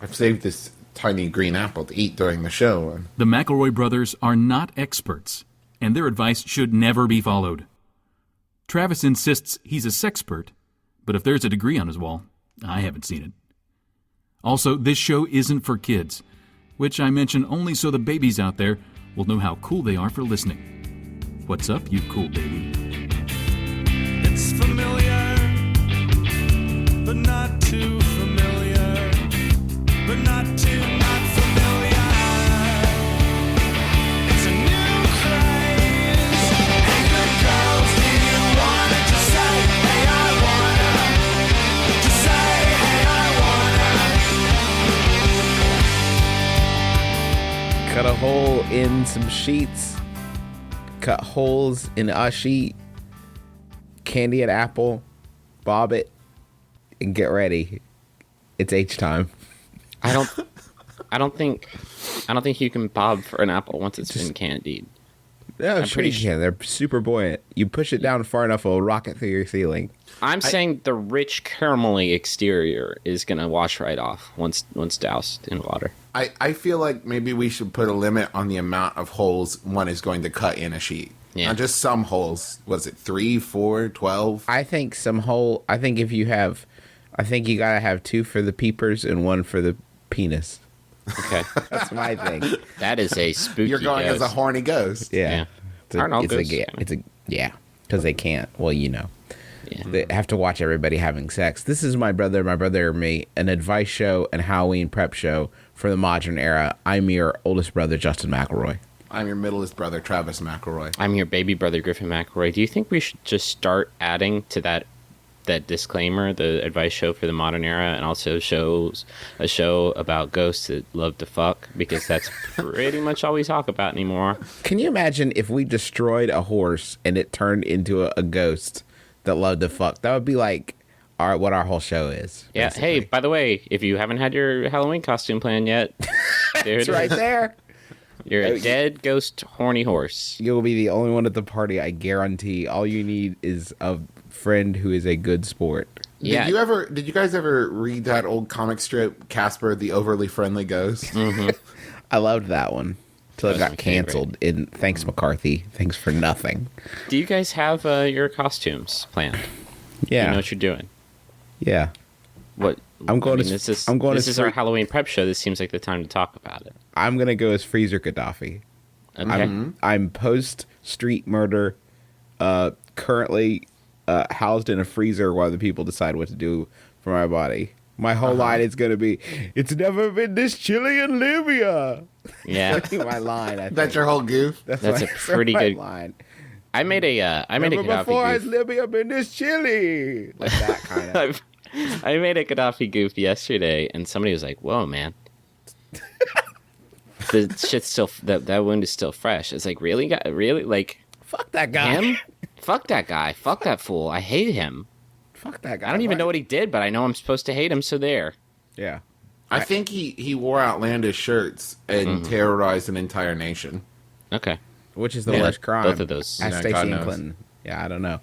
I've saved this tiny green apple to eat during the show. The McElroy brothers are not experts, and their advice should never be followed. Travis insists he's a sexpert, but if there's a degree on his wall, I haven't seen it. Also, this show isn't for kids, which I mention only so the babies out there will know how cool they are for listening. What's up, you cool baby? It's familiar, but not too familiar, but not too not familiar. It's a new craze. Hey, good girls, do you wanna just say, hey, I wanna? Just say, hey, I wanna. Cut a hole in some sheets. Cut holes in a sheet. Candy and apple. Bob it. And get ready. It's H time. I don't think you can bob for an apple once it's been candied. No, I'm sure pretty you can. They're super buoyant. You push it down far enough, it'll rocket through your ceiling. I'm saying the rich caramelly exterior is gonna wash right off once doused in water. I feel like maybe we should put a limit on the amount of holes one is going to cut in a sheet. Yeah. Not just some holes. Was it 3, 4, 12? I think if you have, I think you gotta have 2 for the peepers and 1 for the penis. Okay. That's my thing. That is a spooky You're going ghost. as a horny ghost. Yeah. Aren't all ghosts Yeah. Because they can't. Well, you know. Yeah. They have to watch everybody having sex. This is my brother or me, an advice show and Halloween prep show for the modern era. I'm your oldest brother, Justin McElroy. I'm your middleest brother, Travis McElroy. I'm your baby brother, Griffin McElroy. Do you think we should just start adding to that disclaimer, the advice show for the modern era, and also a show about ghosts that love to fuck? Because that's pretty much all we talk about anymore. Can you imagine if we destroyed a horse and it turned into a ghost that loved to fuck? That would be like what our whole show is. Yeah. Basically. Hey, by the way, if you haven't had your Halloween costume planned yet, there It's it right is. there. You're a dead ghost horny horse. You'll be the only one at the party, I guarantee. All you need is a friend who is a good sport. Yeah. Did you guys ever read that old comic strip, Casper the Overly Friendly Ghost? Mm-hmm. I loved that one till it That was got my canceled. Thanks, McCarthy. Thanks for nothing. Do you guys have your costumes planned? Yeah. You know what you're doing. Yeah. What? I'm going to- This is I'm going this to is our free- Halloween prep show. This seems like the time to talk about it. I'm going to go as Freezer Gaddafi. Okay. I'm post street murder, currently housed in a freezer while the people decide what to do for my body. My whole line is going to be, "It's never been this chilly in Libya." Yeah. That'll be my line. I think. That's your whole goof? That's my- a pretty my good line. I made a Never Gaddafi before has goof. Libya been this chilly. Like that kind of. I made a Gaddafi goof yesterday, and somebody was like, "Whoa, man." The shit's still that wound is still fresh. It's like, really, really, like Fuck that guy. him? Fuck that guy. Fuck that fool. I hate him. Fuck that guy. I don't even know what he did, but I know I'm supposed to hate him. So there. Yeah. I think he wore outlandish shirts and terrorized an entire nation. Okay. Which is the Yeah, worst crime? both of those. Ask Yeah, Stacey God and knows. Clinton. Yeah, I don't know.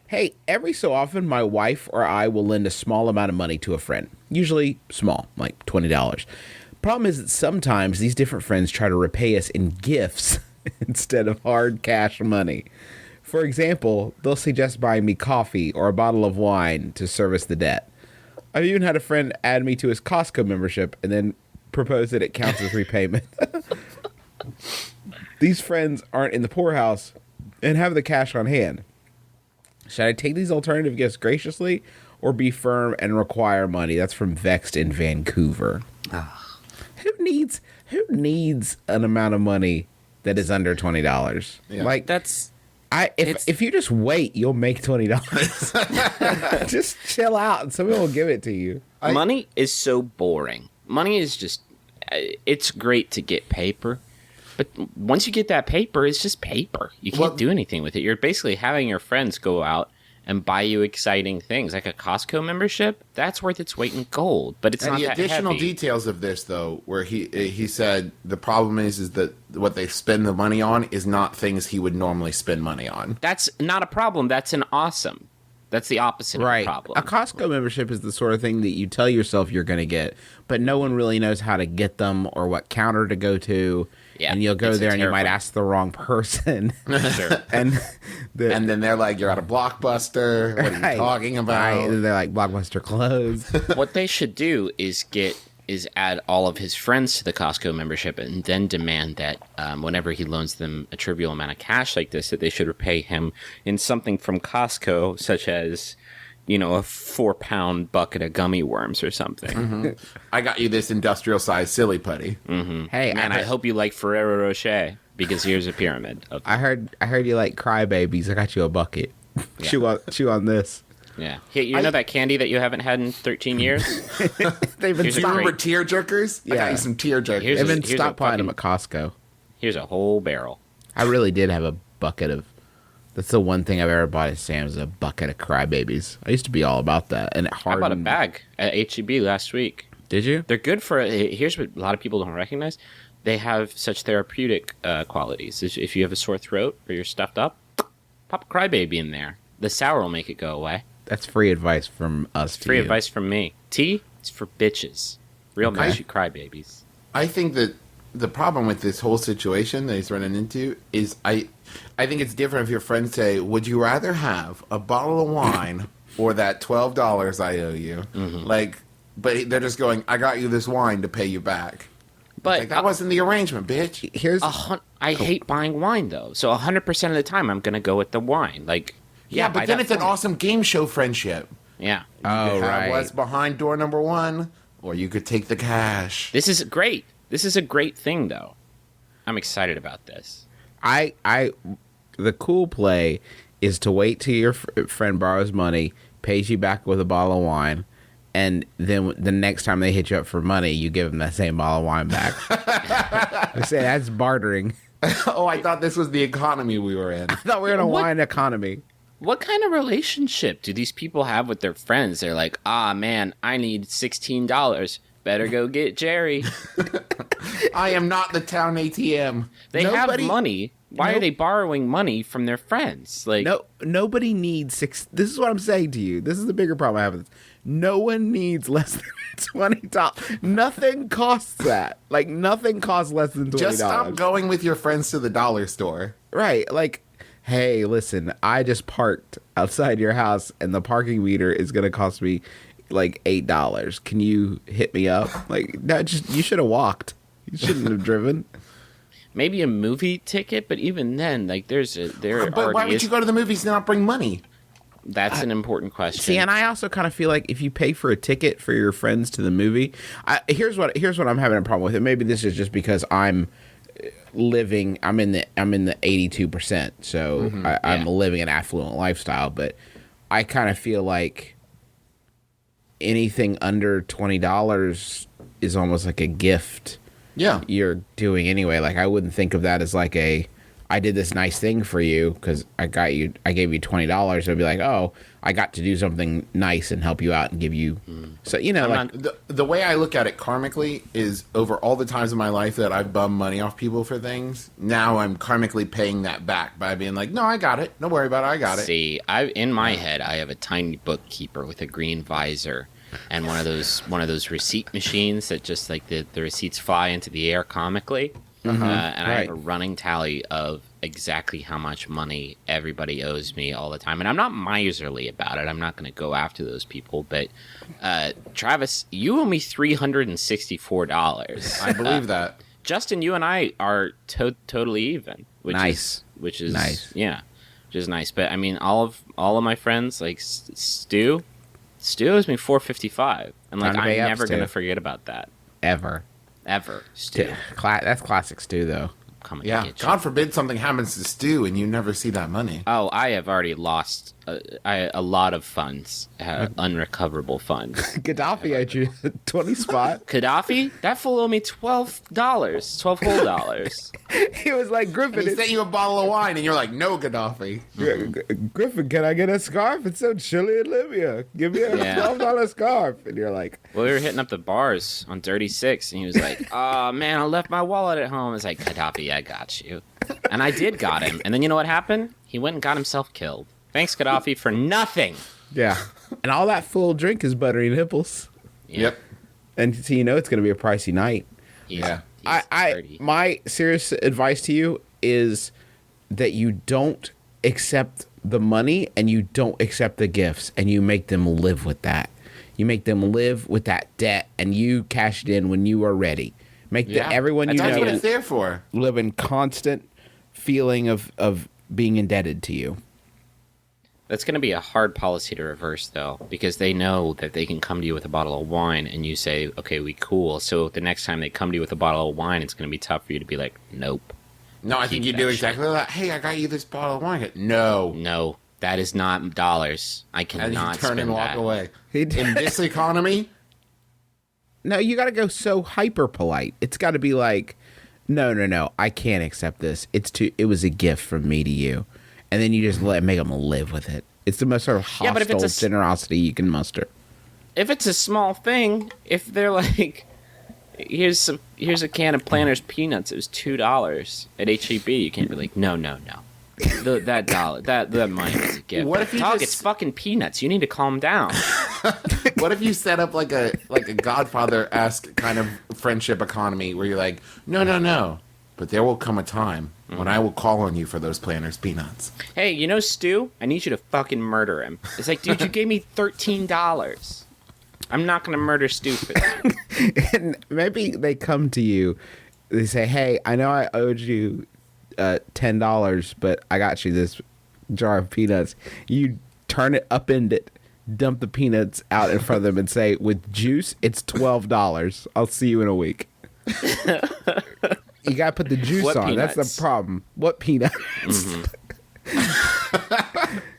Hey, every so often, my wife or I will lend a small amount of money to a friend. Usually small, like $20. Problem is that sometimes these different friends try to repay us in gifts instead of hard cash money. For example, they'll suggest buying me coffee or a bottle of wine to service the debt. I've even had a friend add me to his Costco membership and then propose that it counts as repayment. These friends aren't in the poorhouse and have the cash on hand. Should I take these alternative gifts graciously or be firm and require money? That's from Vexed in Vancouver. Who needs an amount of money that is under $20? Yeah. Like That's if you just wait, you'll make $20. Just chill out and somebody will give it to you. money is so boring. Money is just it's great to get paper. But once you get that paper, it's just paper. You can't do anything with it. You're basically having your friends go out and buy you exciting things. Like a Costco membership, that's worth its weight in gold. But it's And not the that additional heavy. details of this, though, where he said the problem is that what they spend the money on is not things he would normally spend money on. That's not a problem. That's an awesome. That's the opposite Right. of a problem. A Costco membership is the sort of thing that you tell yourself you're going to get, but no one really knows how to get them or what counter to go to. Yeah, and you'll go it's there and you might terrifying. ask the wrong person. Sure. and And then they're like, "You're at a Blockbuster. What are you Right. talking about?" Right. And they're like, Blockbuster closed. What they should do is add all of his friends to the Costco membership and then demand that whenever he loans them a trivial amount of cash like this, that they should repay him in something from Costco, such as, a 4-pound bucket of gummy worms or something. I got you this industrial-sized silly putty. Hey, And I hope you like Ferrero Rocher, because here's a pyramid. Of, I heard you like crybabies. I got you a bucket. Chew on this. yeah. Hey, you know that candy that you haven't had in 13 years? They've been Here's a Do you remember great- tear jerkers? I got Yeah. you some tear jerkers. Here's They've been here's a stockpiling them fucking- at Costco. Here's a whole barrel. I really did have a bucket of. That's the one thing I've ever bought at Sam's, a bucket of crybabies. I used to be all about that, and it I hardened. bought a bag at HEB last week. Did you? They're good for. Here's what a lot of people don't recognize: they have such therapeutic qualities. If you have a sore throat or you're stuffed up, pop a crybaby in there. The sour will make it go away. That's free advice from us. Free advice from me. Tea is for bitches. Real Okay. nice, you crybabies. I think that the problem with this whole situation that he's running into is I think it's different if your friends say, "Would you rather have a bottle of wine or that $12 I owe you?" Like, but they're just going, "I got you this wine to pay you back." But Like, that wasn't the arrangement, bitch. Here's I hate buying wine though. So 100% of the time, I'm gonna go with the wine. Like, Yeah, but buy then that it's an wine. awesome game show friendship. Yeah, You could have right. what's behind door number 1, or you could take the cash. this is great. This is a great thing though. I'm excited about this. the cool play is to wait till your friend borrows money, pays you back with a bottle of wine, and then the next time they hit you up for money, you give them that same bottle of wine back. I say that's bartering. Oh, I thought this was the economy we were in. I thought we were in a What? wine economy. What kind of relationship do these people have with their friends? They're like, ah, man, I need $16. Better go get Jerry. I am not the town ATM. They Nobody- have money. Why are Nope. they borrowing money from their friends? Like, No, nobody needs six. This is what I'm saying to you. This is the bigger problem I have with this. No one needs less than $20. Nothing costs that. Like, nothing costs less than $20. Just stop going with your friends to the dollar store. Right. Like, hey, listen, I just parked outside your house and the parking meter is going to cost me like $8. Can you hit me up? Like, no, just you should have walked. You shouldn't have driven. maybe a movie ticket, but even then, like, there But why already would is. you go to the movies and not bring money? That's an important question. See, and I also kind of feel like if you pay for a ticket for your friends to the movie, here's what I'm having a problem with. And maybe this is just because I'm in the 82%, so I'm Yeah. living an affluent lifestyle. But I kind of feel like anything under $20 is almost like a gift Yeah. you're doing anyway. Like, I wouldn't think of that as like I did this nice thing for you because I gave you $20. I'd be like, oh, I got to do something nice and help you out and give you. So, you know, like, The way I look at it karmically is over all the times in my life that I've bummed money off people for things, now I'm karmically paying that back by being like, no, I got it. Don't worry about it. I got it. See, in my head, I have a tiny bookkeeper with a green visor and one of those receipt machines that just like the receipts fly into the air comically. And I have a running tally of exactly how much money everybody owes me all the time. And I'm not miserly about it. I'm not going to go after those people. But Travis, you owe me $364. I believe that. Justin, you and I are totally even. Which Nice. is Nice. Yeah, which is nice. But I mean, all of my friends, like Stu owes me $455, and like Time to pay I'm up, never Stu. gonna forget about that ever. Stu. That's classic stew, though. Come and Yeah. get you. God forbid something happens to Stu and you never see that money. Oh, I have already lost a lot of funds, unrecoverable funds. Gaddafi owed you 20 spot. Gaddafi, that fool owed me $12 whole dollars. He was like, Griffin, He sent you a bottle of wine and you're like, no, Gaddafi. Griffin, can I get a scarf? It's so chilly in Libya. Give me a Yeah. $12 scarf. And you're like, Well, we were hitting up the bars on Dirty Six, and he was like, "Oh man, I left my wallet at home." I was like, "Gaddafi, I got you," and I did got him. And then you know what happened? He went and got himself killed. Thanks, Gaddafi, for nothing. Yeah. And all that full drink is buttery nipples. Yep. And so you know it's going to be a pricey night. Yeah. My serious advice to you is that you don't accept the money and you don't accept the gifts, and you make them live with that. You make them live with that debt, and you cash it in when you are ready. Make everyone you That's know what it's there for. live in constant feeling of being indebted to you. That's going to be a hard policy to reverse, though, because they know that they can come to you with a bottle of wine and you say, okay, we cool. So the next time they come to you with a bottle of wine, it's going to be tough for you to be like, nope. No, I think you do exactly that. Hey, I got you this bottle of wine. No. No, that is not dollars. I And cannot you turn spend and walk that. away. He- In this economy, No, you got to go so hyper polite. It's got to be like, no, I can't accept this. It was a gift from me to you, and then you just make them live with it. It's the most sort of hostile Yeah, but if it's generosity you can muster. If it's a small thing, if they're like, here's a can of Planters peanuts, it was $2 at HEB, you can't be like, no. That money was a gift. What if you Dog, just- it's fucking peanuts. You need to calm down. what if you set up like a Godfather-esque kind of friendship economy where you're like, no, but there will come a time when I will call on you for those Planters peanuts. Hey, you know Stu? I need you to fucking murder him. It's like, dude, you gave me $13. I'm not going to murder Stu for that. And maybe they come to you, they say, hey, I know I owed you $10, but I got you this jar of peanuts. You turn it, upend it, dump the peanuts out in front of them and say, with juice, it's $12. I'll see you in a week. You gotta put the juice What on. That's peanuts? the problem. What peanuts?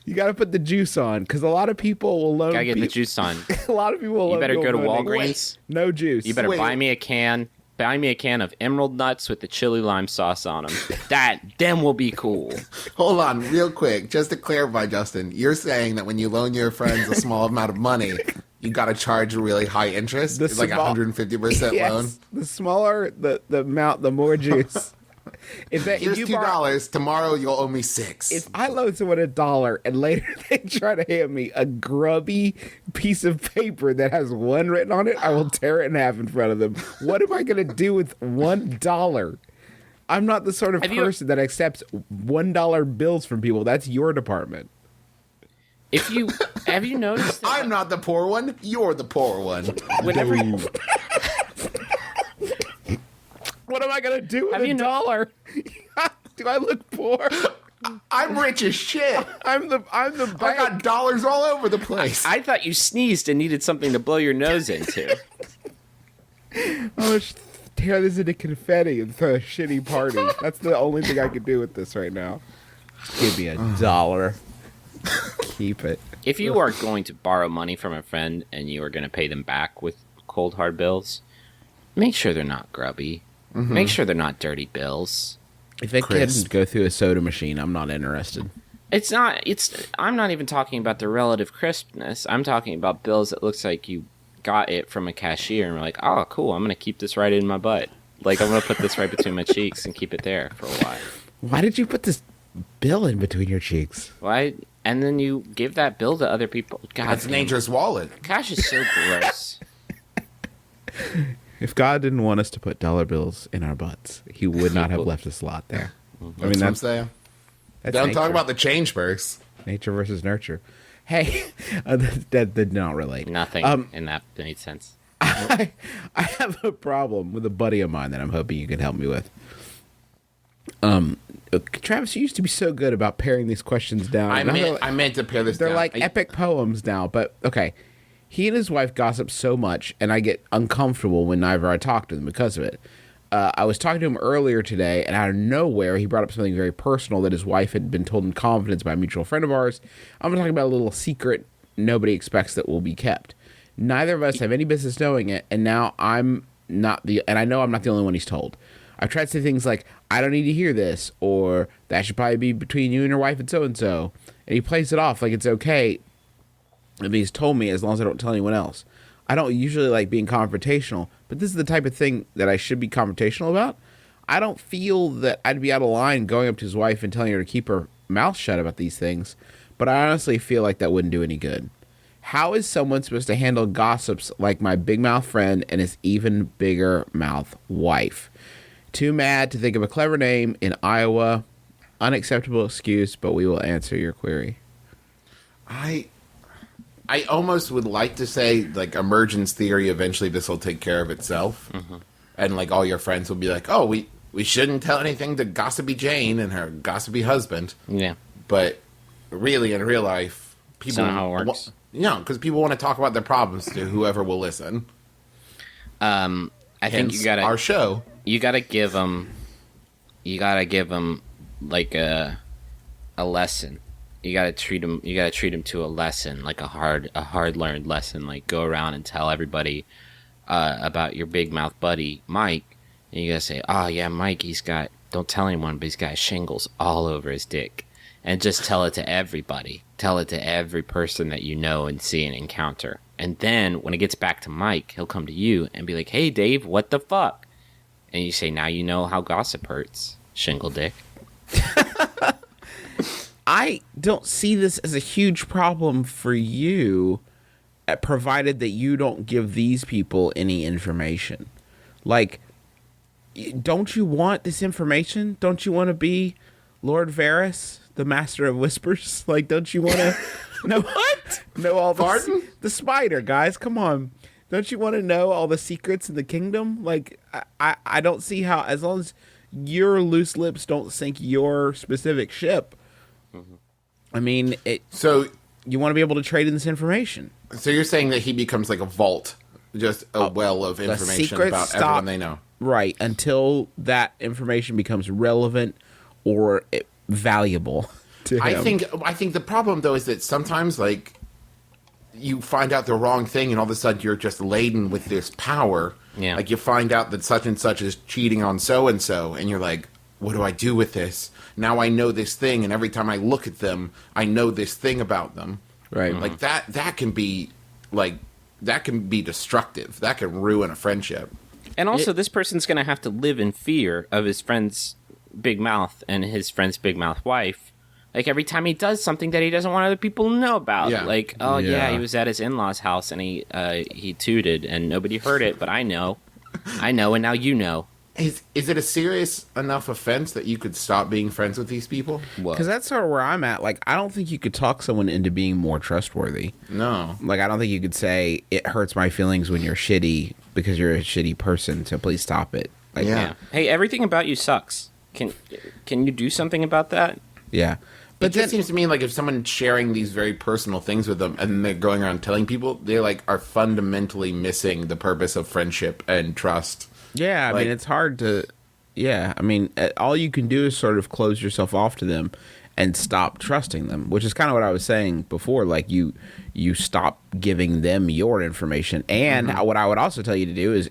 You gotta put the juice on, because a lot of people will loan. Gotta get the juice on. A lot of people will. You loan better people go to money. Walgreens. No juice. You better Wait. buy me a can of emerald nuts with the chili lime sauce on them. Them will be cool. Hold on, real quick, just to clarify, Justin, you're saying that when you loan your friends a small amount of money, you got to charge a really high interest? The It's like small- 150% Yes. loan? The smaller the amount, the more juice. If Here's you $2. Tomorrow you'll owe me $6. If I loan someone $1 and later they try to hand me a grubby piece of paper that has one written on it, I will tear it in half in front of them. What am I going to do with $1? I'm not the sort of Have you- person that accepts $1 bills from people. That's your department. Have you noticed that I'm not the poor one. You're the poor one. whenever What am I going to do with Have you $1? Do I look poor? I'm rich as shit. I'm the I bank. got dollars all over the place. I thought you sneezed and needed something to blow your nose into. I'll just tear this into confetti and throw a shitty party. That's the only thing I can do with this right now. Give me $1. Keep it. If you are going to borrow money from a friend and you are going to pay them back with cold hard bills, make sure they're not grubby. Make sure they're not dirty bills. If it Crisp. can go through a soda machine, I'm not interested. I'm not even talking about the relative crispness. I'm talking about bills that looks like you got it from a cashier and we're like, oh, cool, I'm going to keep this right in my butt. Like, I'm going to put this right between my cheeks and keep it there for a while. Why did you put this bill in between your cheeks? Why? And then you give that bill to other people. God, That's a damn. dangerous wallet. Cash is so gross. If God didn't want us to put dollar bills in our butts, he would not have left a slot there. I mean, That's what I'm that's saying. that's Don't nature. talk about the change purse. nature versus nurture. Hey, that did not relate. Nothing in that made sense. I have a problem with a buddy of mine that I'm hoping you can help me with. Travis, you used to be so good about paring these questions down. I meant to pair this They're down. like epic poems now, but okay. He and his wife gossip so much, and I get uncomfortable whenever I talk to them because of it. I was talking to him earlier today, and out of nowhere, he brought up something very personal that his wife had been told in confidence by a mutual friend of ours. I'm talking about a little secret nobody expects that will be kept. Neither of us have any business knowing it, and now and I know I'm not the only one he's told. I've tried to say things like, I don't need to hear this, or that should probably be between you and your wife and so-and-so. And he plays it off like it's okay if he's told me, as long as I don't tell anyone else. I don't usually like being confrontational, but this is the type of thing that I should be confrontational about. I don't feel that I'd be out of line going up to his wife and telling her to keep her mouth shut about these things, but I honestly feel like that wouldn't do any good. How is someone supposed to handle gossips like my big mouth friend and his even bigger mouth wife? Too mad to think of a clever name in Iowa. Unacceptable excuse, but we will answer your query. I almost would like to say, like, emergence theory, eventually this will take care of itself. Mm-hmm. And, like, all your friends will be like, oh, we shouldn't tell anything to Gossipy Jane and her gossipy husband. Yeah. But really, in real life, people... That's not how it works. Because people want to talk about their problems to whoever will listen. I think you gotta... Our show. You gotta give them... like a lesson. You gotta treat them to a lesson, like a hard learned lesson. Like, go around and tell everybody about your big mouth buddy Mike, and you gotta say, oh yeah, Mike, don't tell anyone, but he's got shingles all over his dick, and just tell it to everybody. Tell it to every person that you know and see and encounter. And then when it gets back to Mike, he'll come to you and be like, hey Dave, what the fuck? And you say, now you know how gossip hurts, shingle dick. I don't see this as a huge problem for you, provided that you don't give these people any information. Like, don't you want this information? Don't you want to be Lord Varys, the Master of Whispers? Like, don't you want to know what? Know all the spider, guys? Come on. Don't you want to know all the secrets in the kingdom? Like, I don't see how, as long as your loose lips don't sink your specific ship. Mm-hmm. I mean, so you want to be able to trade in this information. So you're saying that he becomes like a vault, just a well of information about everyone they know. Right, until that information becomes relevant or valuable to him. I think the problem, though, is that sometimes, like, you find out the wrong thing and all of a sudden you're just laden with this power. Yeah. Like, you find out that such and such is cheating on so-and-so, and you're like, what do I do with this? Now I know this thing, and every time I look at them, I know this thing about them. Right. Like, that can be, like, that can be destructive. That can ruin a friendship. And also, this person's going to have to live in fear of his friend's big mouth and his friend's big mouth wife. Like, every time he does something that he doesn't want other people to know about. Yeah. Like, oh, yeah, he was at his in-laws' house and he tooted and nobody heard it, but I know. I know, and now you know. Is it a serious enough offense that you could stop being friends with these people? Because that's sort of where I'm at. Like, I don't think you could talk someone into being more trustworthy. No. Like, I don't think you could say, it hurts my feelings when you're shitty because you're a shitty person, so please stop it. Like, Yeah. Hey, everything about you sucks. Can you do something about that? Yeah. But it just seems to me like if someone's sharing these very personal things with them and they're going around telling people, they like are fundamentally missing the purpose of friendship and trust. Yeah, I mean, it's hard to... Yeah, I mean, all you can do is sort of close yourself off to them and stop trusting them, which is kind of what I was saying before. Like, you stop giving them your information. And what I would also tell you to do is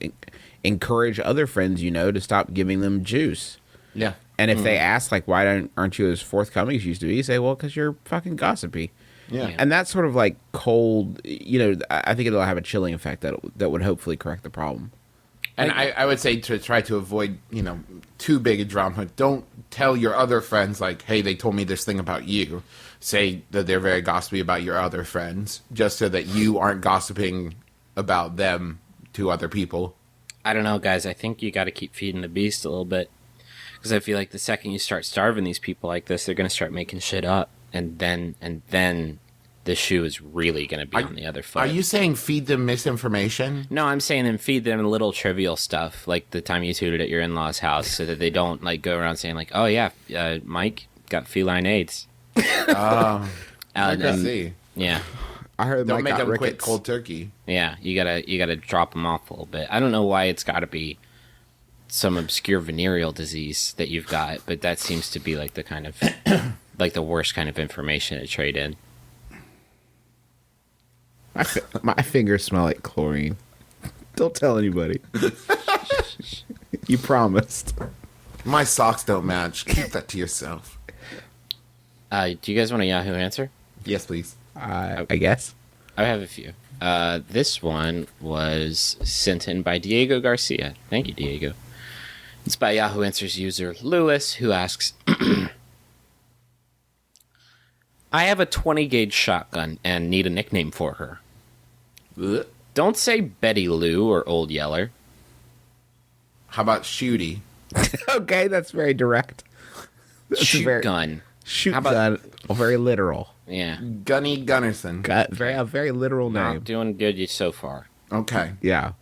encourage other friends you know to stop giving them juice. Yeah. And if they ask, like, why aren't you as forthcoming as you used to be, you say, well, because you're fucking gossipy. Yeah. And that's sort of like cold, you know, I think it'll have a chilling effect that would hopefully correct the problem. And I would say to try to avoid, you know, too big a drama, don't tell your other friends, like, hey, they told me this thing about you. Say that they're very gossipy about your other friends, just so that you aren't gossiping about them to other people. I don't know, guys. I think you got to keep feeding the beast a little bit. Because I feel like the second you start starving these people like this, they're going to start making shit up. And then the shoe is really going to be on the other foot. Are you saying feed them misinformation? No, I'm saying then feed them little trivial stuff, like the time you tooted at your in-laws' house, so that they don't like go around saying like, "Oh yeah, Mike got feline AIDS." I see. Yeah, I heard Don't Mike make got them quit rickets. cold turkey. yeah. You gotta drop them off a little bit. I don't know why it's got to be some obscure venereal disease that you've got, but that seems to be like the kind of like the worst kind of information to trade in. My fingers smell like chlorine. Don't tell anybody. You promised. My socks don't match. Keep that to yourself. Do you guys want a Yahoo answer? Yes, please. I guess. I have a few. This one was sent in by Diego Garcia. Thank you, Diego. It's by Yahoo Answers user Lewis, who asks, I have a 20 gauge shotgun and need a nickname for her. Ugh. Don't say Betty Lou or Old Yeller. How about Shooty? Okay, that's very direct. That's Shoot very, gun. Shoot How about- gun. Very literal. Yeah. Gunny Gunnerson. A very literal name. Not doing good so far. Okay. Yeah.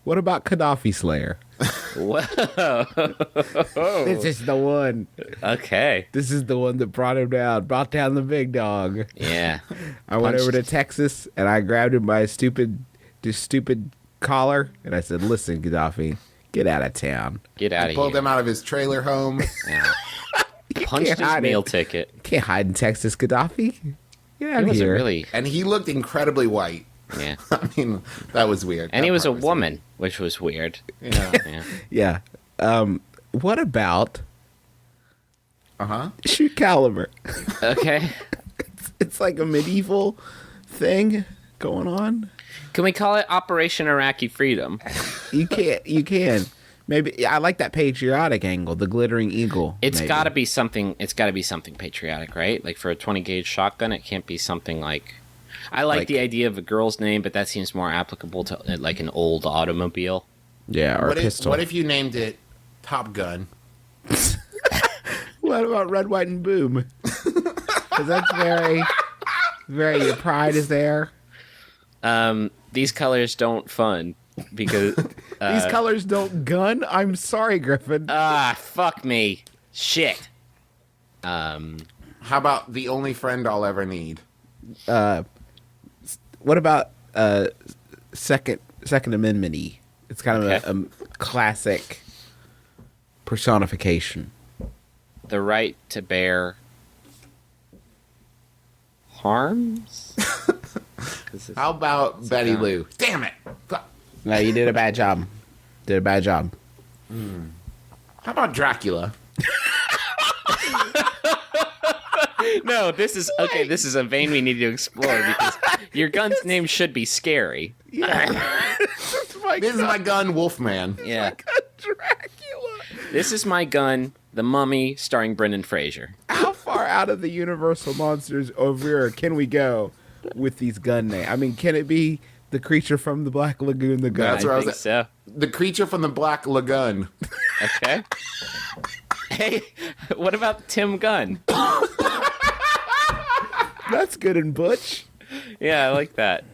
What about Gaddafi Slayer? Whoa. This is the one. Okay. This is the one that brought him down. Brought down the big dog. Yeah. I went over to Punched. Texas and I grabbed him by his stupid collar and I said, "Listen, Gaddafi, get out of town. Get out of Pulled here. him out of his trailer home. Yeah. Punched can't his hide meal it. ticket. Can't hide in Texas, Gaddafi. Get out He of wasn't here." really. And he looked incredibly white. Yeah. I mean, that was weird. And That he was a part woman, which was weird. weird. Yeah. Yeah. Yeah. What about Uh-huh. Shoot Caliber? Okay. It's like a medieval thing going on. Can we call it Operation Iraqi Freedom? You can. Maybe I like that patriotic angle, the glittering eagle. It's maybe. got to be something. It's got to be something patriotic, right? Like for a 20 gauge shotgun, it can't be something like. I like the idea of a girl's name, but that seems more applicable to like an old automobile. Yeah, or What a if, pistol. what if you named it Top Gun? What about Red, White, and Boom? Because that's very. Your pride is there. These colors don't fun because These colors don't gun. I'm sorry, Griffin. fuck me, shit. How about The Only Friend I'll Ever Need? What about Second Amendment-y? It's kind of Okay. a classic personification. The right to bear harms. How about Betty Lou? Damn it! Fuck. No, you did a bad job. Did a bad job. How about Dracula? No, this is okay. This is a vein we need to explore because your gun's name should be scary. This is my gun, Wolfman. Yeah. Dracula. This is my gun, The Mummy, starring Brendan Fraser. How far out of the Universal Monsters over here can we go with these gun names? I mean, can it be the creature from the Black Lagoon, the gun? That's where I was think at. so. The creature from the Black Lagoon. Okay. Hey, what about Tim Gunn? That's good and butch. Yeah, I like that.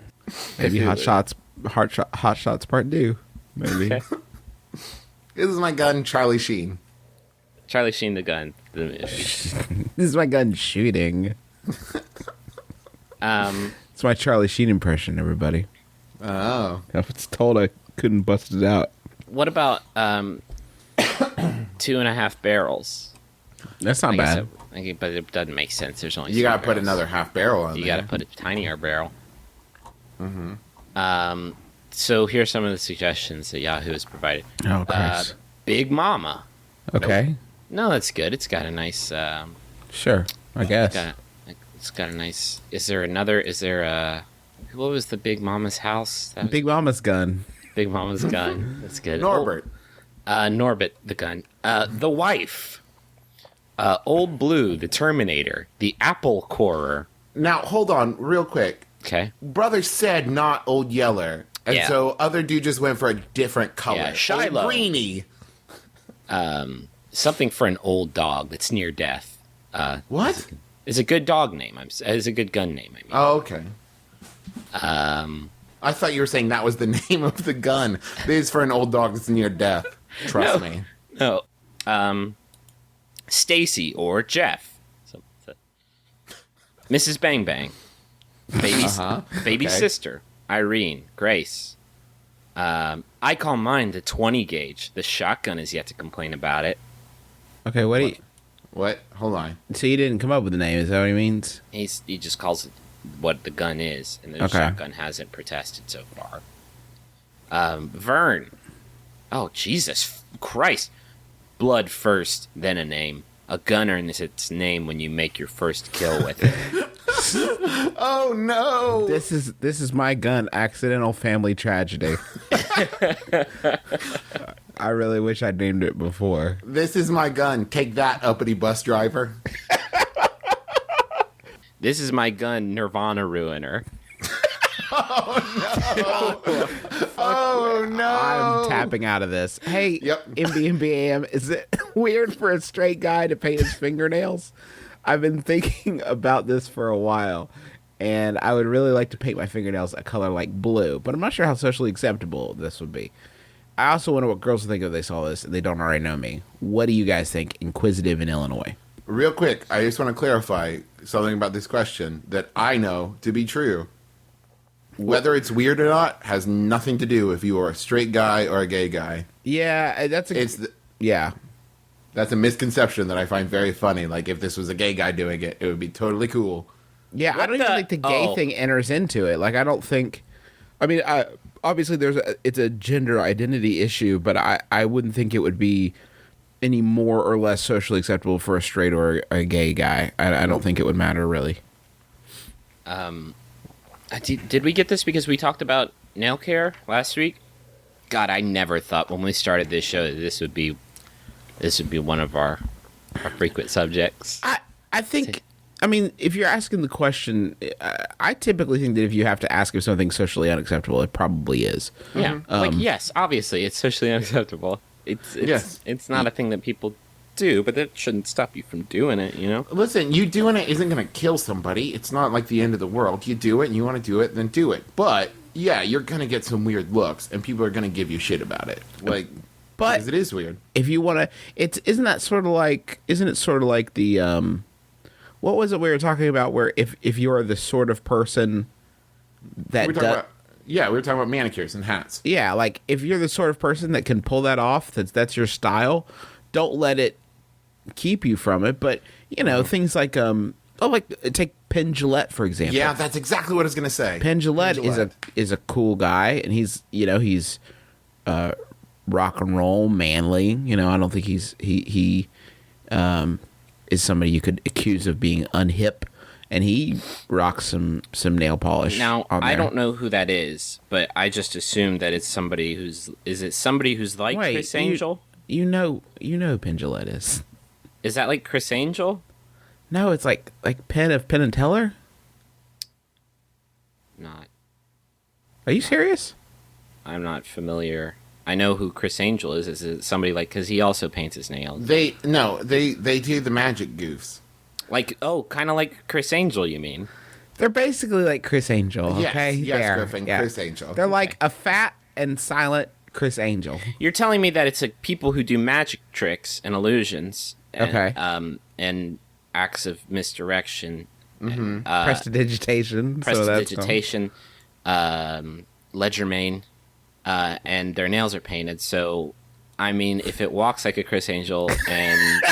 Maybe Hot Shots Part 2. Maybe. Okay. This is my gun, Charlie Sheen. Charlie Sheen the Gun. The movie. This is my gun shooting. It's my Charlie Sheen impression, everybody. Oh. I was told I couldn't bust it out. What about 2.5 barrels? That's not bad. But it doesn't make sense. There's only You 2 gotta put barrels. another half barrel on You there. got to put a tinier barrel. Mm-hmm. So here's some of the suggestions that Yahoo has provided. Oh, Christ. Big Mama. Okay. No, that's good. It's got a nice. Sure. I guess. It's got a nice. Is there a? What was the Big Mama's house? That was Big Mama's gun. Big Mama's gun. That's good. Norbert. Norbert the gun. The wife. Old Blue, the Terminator, the Apple Corer. Now, hold on, real quick. Okay. Brother said not Old Yeller. And Yeah. so other dude just went for a different color. Yeah, Shiloh. Old Greenie. Something for an old dog that's near death. What? Is a good dog name. Is a good gun name. I mean. Oh, okay. I thought you were saying that was the name of the gun. This is for an old dog that's near death. Trust me. No. Stacy or Jeff. Mrs. Bang Bang. Baby Okay. sister. Irene. Grace. I call mine the 20 gauge. The shotgun is yet to complain about it. Okay, what do you... What? Hold on. So you didn't come up with the name, is that what he means? He just calls it what the gun is, and the Okay. shotgun hasn't protested so far. Vern. Oh, Jesus Christ. Blood first, then a name. A gun earns its name when you make your first kill with it. Oh, no. This is my gun, accidental family tragedy. I really wish I'd named it before. This is my gun. Take that, uppity bus driver. This is my gun, Nirvana ruiner. Oh no! I'm tapping out of this. Hey, Yep. MBMBaM, is it weird for a straight guy to paint his fingernails? I've been thinking about this for a while, and I would really like to paint my fingernails a color like blue, but I'm not sure how socially acceptable this would be. I also wonder what girls would think if they saw this and they don't already know me. What do you guys think? Inquisitive in Illinois. Real quick, I just want to clarify something about this question that I know to be true. Whether it's weird or not has nothing to do if you are a straight guy or a gay guy. Yeah, that's yeah. That's a misconception that I find very funny. Like, if this was a gay guy doing it, it would be totally cool. Yeah, I What don't even the- think the gay oh. thing enters into it. Like, I don't think. I mean, obviously, it's a gender identity issue, but I wouldn't think it would be any more or less socially acceptable for a straight or a gay guy. I don't think it would matter really. Did we get this because we talked about nail care last week? God, I never thought when we started this show that this would be one of our frequent subjects. I think. I mean, if you're asking the question, I typically think that if you have to ask if something's socially unacceptable, it probably is. Yeah, yes, obviously it's socially unacceptable. It's not a thing that people do, but that shouldn't stop you from doing it, you know? Listen, you doing it isn't going to kill somebody. It's not like the end of the world. You do it and you want to do it, then do it. But, yeah, you're going to get some weird looks, and people are going to give you shit about it. Like, But because it is weird. if you want to, isn't it sort of like the what was it we were talking about? Where if you're the sort of person that we were talking about manicures and hats. yeah, like if you're the sort of person that can pull that off, that's your style. Don't let it keep you from it. But you know things like take Penn Jillette for example. Yeah, that's exactly what I was going to say. Penn Jillette is a cool guy, and he's rock and roll, manly. You know, I don't think he is somebody you could accuse of being unhip, and he rocks some nail polish. Now, on I there. don't know who that is, but I just assume that it's somebody who's like Wait, Chris Angel? You know who Penn Jillette is. Is that like Chris Angel? No, it's like Penn of Penn and Teller. Not. Are you serious? I'm not familiar. I know who Chris Angel is. Is it somebody like, because he also paints his nails? They do the magic goofs. Like, kind of like Chris Angel, you mean? They're basically like Chris Angel. Yes, Okay, yes, There. Griffin, Chris Angel. They're like a fat and silent Chris Angel. You're telling me that it's like people who do magic tricks and illusions, and, Okay. and acts of misdirection, Prestidigitation. so that's prestidigitation, legerdemain, and their nails are painted. So, I mean, if it walks like a Chris Angel and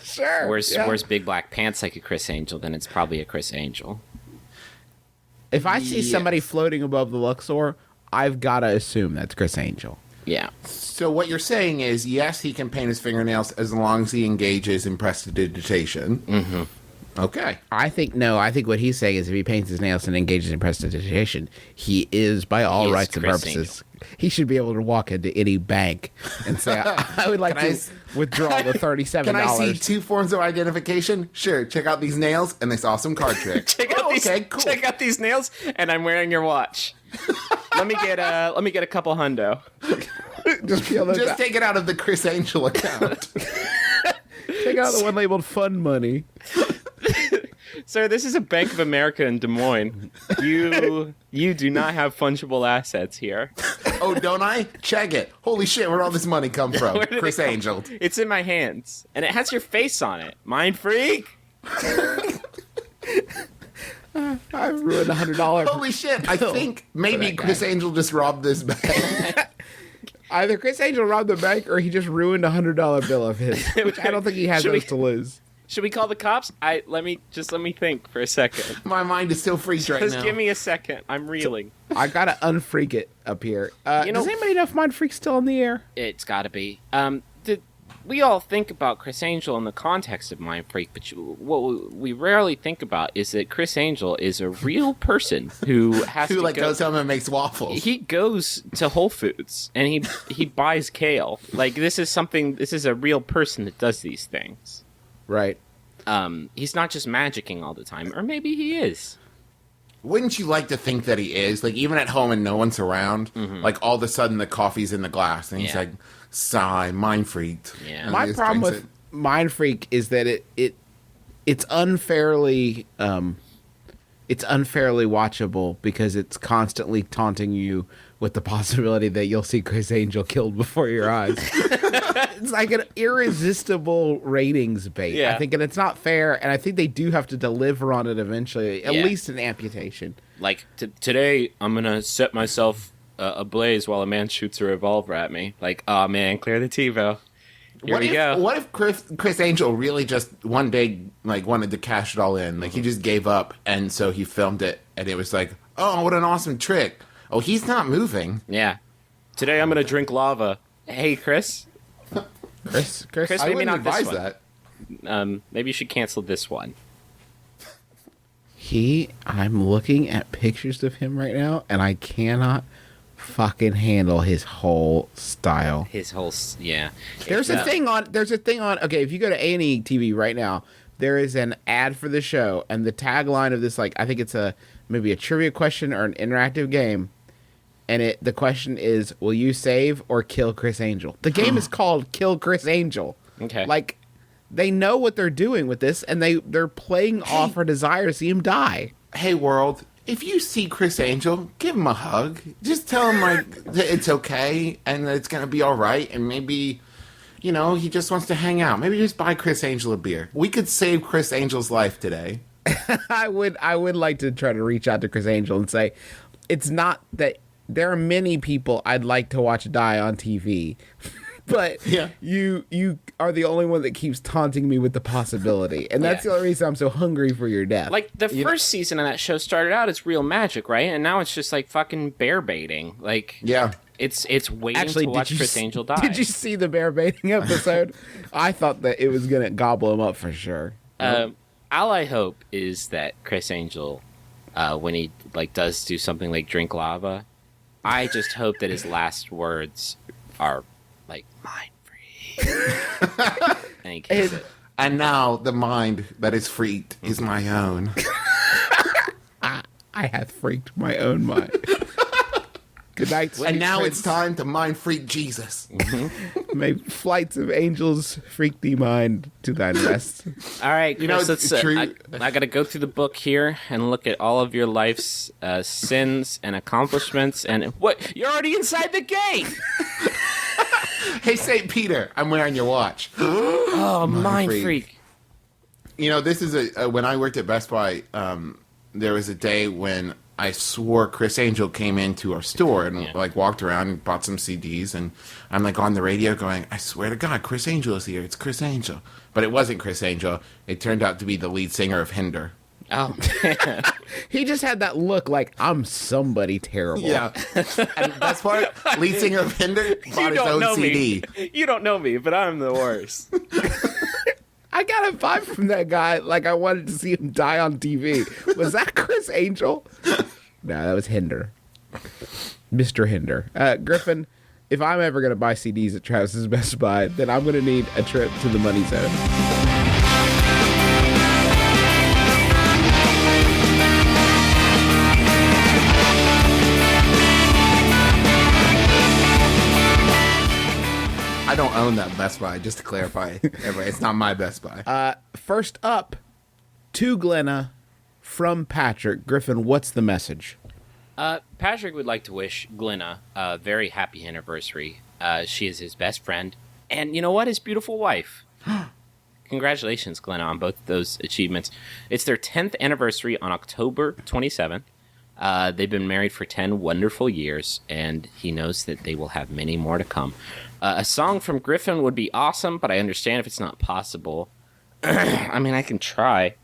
sure. wears big black pants like a Chris Angel, then it's probably a Chris Angel. If I see somebody floating above the Luxor, I've got to assume that's Chris Angel. Yeah. So what you're saying is, yes, he can paint his fingernails as long as he engages in prestidigitation. Mm-hmm. Okay. I think what he's saying is if he paints his nails and engages in prestidigitation, he is, by all He is rights and Chris purposes, he should be able to walk into any bank and say, I would like Can I to s- withdraw the $37. Can I see 2 forms of identification? Sure. Check out these nails and this awesome card trick. Check out these nails, and I'm wearing your watch. let me get a couple hundo. Just be able to Just take it out of the Chris Angel account. take out the one labeled fun money. Sir, this is a Bank of America in Des Moines. You do not have fungible assets here. Oh, don't I? Check it. Holy shit, where'd all this money come from? Where did it Chris come- Angel. It's in my hands, and it has your face on it. Mind freak. I've ruined $100. Holy shit, I think maybe that guy. Chris Angel just robbed this bank. Either Chris Angel robbed the bank or he just ruined a $100 bill of his, which I don't think he has Should we- those to lose. Should we call the cops? Let me think for a second. My mind is still freaked right Just now. give me a second. I'm reeling. I gotta unfreak it up here. You know- does anybody know if Mind Freak's still in the air? It's got to be. We all think about Chris Angel in the context of Mind Freak, but what we rarely think about is that Chris Angel is a real person who has Who to like go. goes home and makes waffles. He goes to Whole Foods and he buys kale. Like this is a real person that does these things. Right. he's not just magicking all the time, or maybe he is. Wouldn't you like to think that he is? Like, even at home and no one's around, like, all of a sudden the coffee's in the glass, and he's Yeah. like, sigh, mind freaked. Yeah. And My he just problem drinks with Mind Freak is that it's unfairly watchable because it's constantly taunting you with the possibility that you'll see Chris Angel killed before your eyes. It's like an irresistible ratings bait. Yeah. I think, and it's not fair, and I think they do have to deliver on it eventually, at Yeah. least an amputation. Like, today, I'm going to set myself ablaze while a man shoots a revolver at me. Like, oh man, clear the TiVo. Here we go. What if Chris Angel really just one day like wanted to cash it all in? Like he just gave up, and so he filmed it, and it was like, oh, what an awesome trick! Oh, he's not moving. Yeah. Today, I'm going to drink lava. Hey, Chris. Chris, Chris, I maybe wouldn't not this advise one. that. Maybe you should cancel this one. I'm looking at pictures of him right now, and I cannot fucking handle his whole style. His whole, yeah. There's a thing on. Okay, if you go to A&E TV right now, there is an ad for the show, and the tagline of this, like, I think it's maybe a trivia question or an interactive game, and the question is, will you save or kill Chris Angel? The game is called Kill Chris Angel. Okay. Like, they know what they're doing with this, and they're playing off our desire to see him die. Hey, world, if you see Chris Angel, give him a hug. Just tell him like that it's okay and that it's gonna be all right, and maybe, you know, he just wants to hang out. Maybe just buy Chris Angel a beer. We could save Chris Angel's life today. I would like to try to reach out to Chris Angel and say, it's not that there are many people I'd like to watch die on TV, but Yeah. you are the only one that keeps taunting me with the possibility, and that's Yeah. the only reason I'm so hungry for your death. Like, the first season of that show started out as real magic, right? And now it's just, like, fucking bear baiting. Like, Yeah. it's waiting Actually, to watch Chris Angel die. Did you see the bear baiting episode? I thought that it was gonna gobble him up for sure. All I hope is that Chris Angel, when he, like, does do something like drink lava, I just hope that his last words are, like, mind free. And he kills it. And now the mind that is freaked is my own. I have freaked my own mind. Good night, sweet And now prince. it's time to mind freak Jesus. May flights of angels freak thee mind to thine rest. All right, You know, Chris, it's let's, true. I got to go through the book here and look at all of your life's sins and accomplishments. And what? You're already inside the gate. Hey, St. Peter, I'm wearing your watch. Oh, mind freak. freak. You know, this is when I worked at Best Buy, there was a day when I swore Chris Angel came into our store and like walked around and bought some CDs, and I'm like on the radio going, I swear to God, Chris Angel is here. It's Chris Angel. But it wasn't Chris Angel. It turned out to be the lead singer of Hinder. Oh, man. He just had that look like, I'm somebody terrible. Yeah. And the best part, lead singer of Hinder bought his own CD. me. You don't know me, but I'm the worst. I got a vibe from that guy. Like, I wanted to see him die on TV. Was that Chris Angel? No, that was Hinder. Mr. Hinder. Griffin, if I'm ever going to buy CDs at Travis's Best Buy, then I'm going to need a trip to the Money Zone. I don't own that Best Buy, just to clarify. Everybody, it's not my Best Buy. First up, to Glenna from Patrick. Griffin, what's the message? Patrick would like to wish Glenna a very happy anniversary. She is his best friend. And you know what? His beautiful wife. Congratulations, Glenna, on both of those achievements. It's their 10th anniversary on October 27th. They've been married for 10 wonderful years, and he knows that they will have many more to come. A song from Griffin would be awesome, but I understand if it's not possible. I mean, I can try.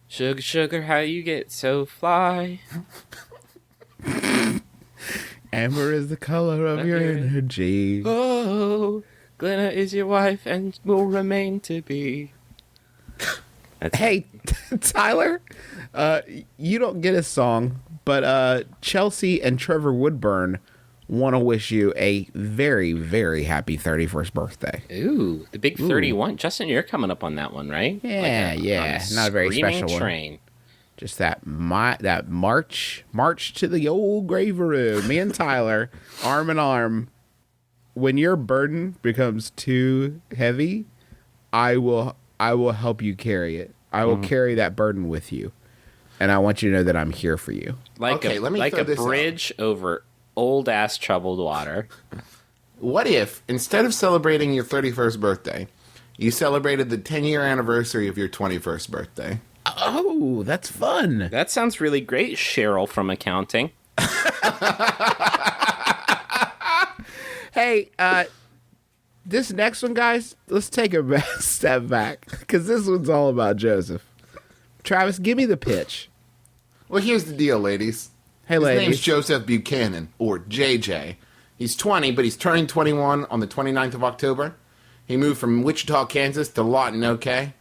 Sugar, sugar, how you get so fly? Amber is the color of your energy. Oh, Glenna is your wife and will remain to be. Hey, Tyler, you don't get a song, but Chelsea and Trevor Woodburn want to wish you a very, very happy 31st birthday. Ooh, the big 31. Justin, you're coming up on that one, right? Yeah, yeah. on Not a very screaming special one. train. Just that march to the old grave room. Me and Tyler, arm in arm. When your burden becomes too heavy, I will help you carry it. I will carry that burden with you, and I want you to know that I'm here for you. Like Okay, let me throw a this out. bridge over old ass troubled water. What if, instead of celebrating your 31st birthday, you celebrated the 10-year anniversary of your 21st birthday? Oh, that's fun. That sounds really great, Cheryl from accounting. Hey, this next one, guys, let's take a step back, because this one's all about Joseph. Travis, give me the pitch. Well, here's the deal, ladies. Hey, His ladies. name's Joseph Buchanan, or JJ. He's 20, but he's turning 21 on the 29th of October. He moved from Wichita, Kansas to Lawton, OK,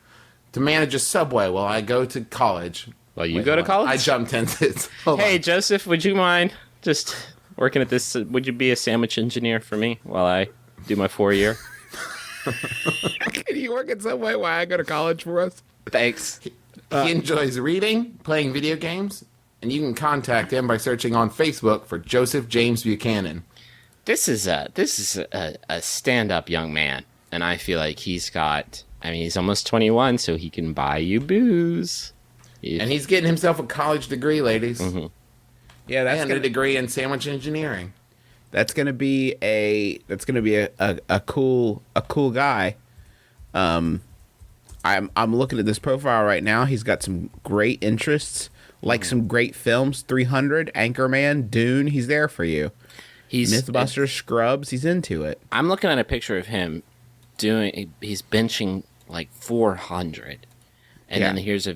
to manage a Subway while I go to college. Well, you go to college? I jumped 10 cents. Hold Hey, on. Joseph, would you mind just working at this? Would you be a sandwich engineer for me while I do my 4-year? Can you work in some way while I go to college for us? Thanks. He enjoys reading, playing video games, and you can contact him by searching on Facebook for Joseph James Buchanan. This is a stand-up young man, and I feel like he's got. I mean, he's almost 21, so he can buy you booze. And he's getting himself a college degree, ladies. Mm-hmm. Yeah, that's And a degree in sandwich engineering. gonna be a cool guy. I'm looking at this profile right now. He's got some great interests, like some great films. 300, Anchorman, Dune. He's there for you. He's Mythbusters, Scrubs. He's into it. I'm looking at a picture of him he's benching like 400, and Yeah. then here's a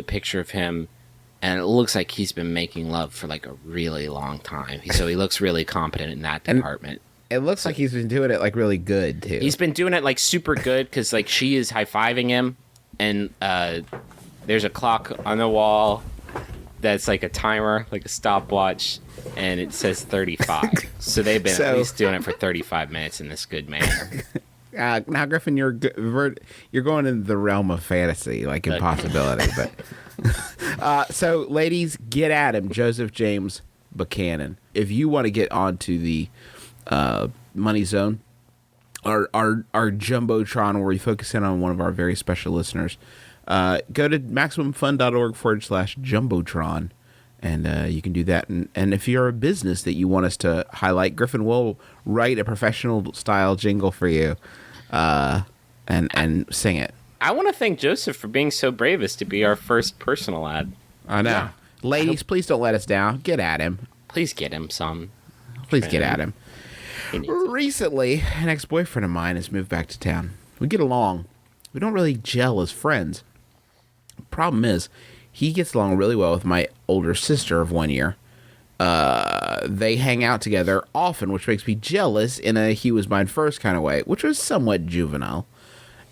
picture of him, and it looks like he's been making love for like a really long time. So he looks really competent in that department. It looks like he's been doing it like really good too. He's been doing it like super good because like she is high-fiving him, and there's a clock on the wall that's like a timer, like a stopwatch, and it says 35. So they've been at least doing it for 35 minutes in this good manner. Now, Griffin, you're going into the realm of fantasy, like impossibility. But so, ladies, get at him, Joseph James Buchanan. If you want to get onto the Money Zone, our jumbotron, where we focus in on one of our very special listeners, go to maximumfun.org/jumbotron. And you can do that. And if you're a business that you want us to highlight, Griffin will write a professional style jingle for you and sing it. I want to thank Joseph for being so brave as to be our first personal ad. I know. Yeah. Ladies, please don't let us down. Get at him. Please get him some. Please get at him. He needs it. Recently, an ex-boyfriend of mine has moved back to town. We get along. We don't really gel as friends. Problem is, he gets along really well with my older sister of 1 year. They hang out together often, which makes me jealous in a he was mine first kind of way, which was somewhat juvenile.